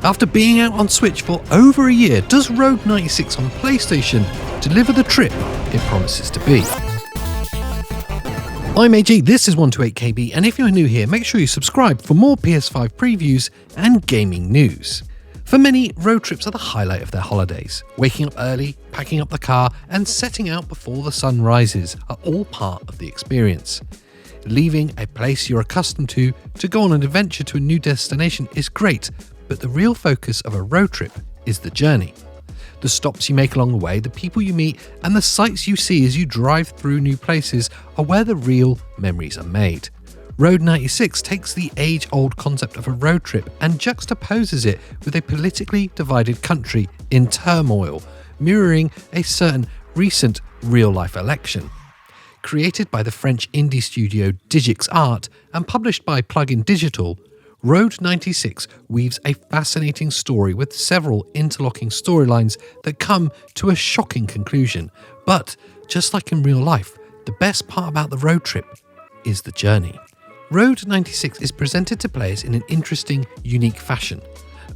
After being out on Switch for over a year, does Road 96 on PlayStation deliver the trip it promises to be? I'm AG, this is 128KB, and if you're new here, make sure you subscribe for more PS5 previews and gaming news. For many, road trips are the highlight of their holidays. Waking up early, packing up the car, and setting out before the sun rises are all part of the experience. Leaving a place you're accustomed to go on an adventure to a new destination is great, but the real focus of a road trip is the journey. The stops you make along the way, the people you meet, and the sights you see as you drive through new places are where the real memories are made. Road 96 takes the age-old concept of a road trip and juxtaposes it with a politically divided country in turmoil, mirroring a certain recent real-life election. Created by the French indie studio Digix Art and published by Plugin Digital, Road 96 weaves a fascinating story with several interlocking storylines that come to a shocking conclusion. But, just like in real life, the best part about the road trip is the journey. Road 96 is presented to players in an interesting, unique fashion.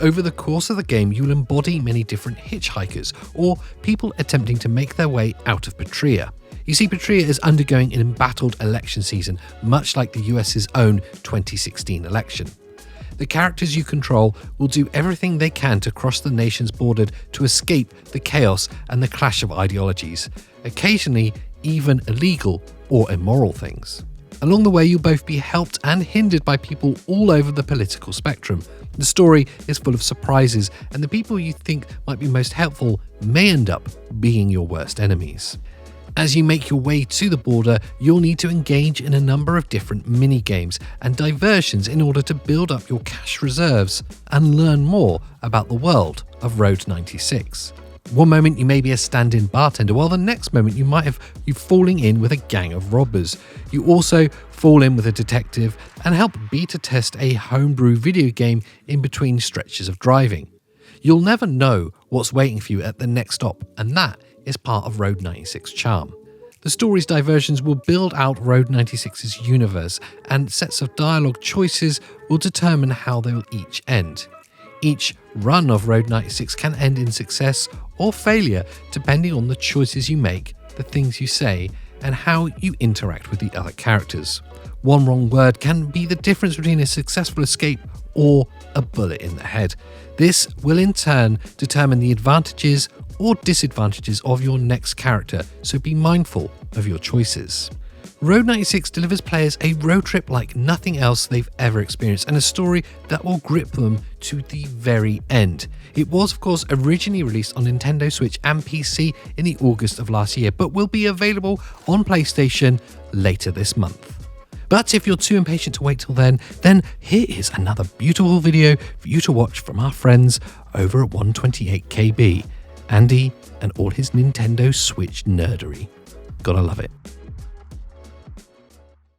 Over the course of the game, you'll embody many different hitchhikers or people attempting to make their way out of Patria. You see, Patria is undergoing an embattled election season, much like the US's own 2016 election. The characters you control will do everything they can to cross the nation's border to escape the chaos and the clash of ideologies, occasionally even illegal or immoral things. Along the way, you'll both be helped and hindered by people all over the political spectrum. The story is full of surprises, and the people you think might be most helpful may end up being your worst enemies. As you make your way to the border, you'll need to engage in a number of different mini-games and diversions in order to build up your cash reserves and learn more about the world of Road 96. One moment you may be a stand-in bartender, while the next moment you might have you falling in with a gang of robbers. You also fall in with a detective and help beta test a homebrew video game in between stretches of driving. You'll never know what's waiting for you at the next stop, and that is part of Road 96's charm. The story's diversions will build out Road 96's universe, and sets of dialogue choices will determine how they will each end. Each run of Road 96 can end in success or failure depending on the choices you make, the things you say, and how you interact with the other characters. One wrong word can be the difference between a successful escape or a bullet in the head. This will in turn determine the advantages or disadvantages of your next character, so be mindful of your choices. Road 96 delivers players a road trip like nothing else they've ever experienced, and a story that will grip them to the very end. It was, of course, originally released on Nintendo Switch and PC in the August of last year, but will be available on PlayStation later this month. But if you're too impatient to wait till then here is another beautiful video for you to watch from our friends over at 128KB, Andy and all his Nintendo Switch nerdery. Gotta love it.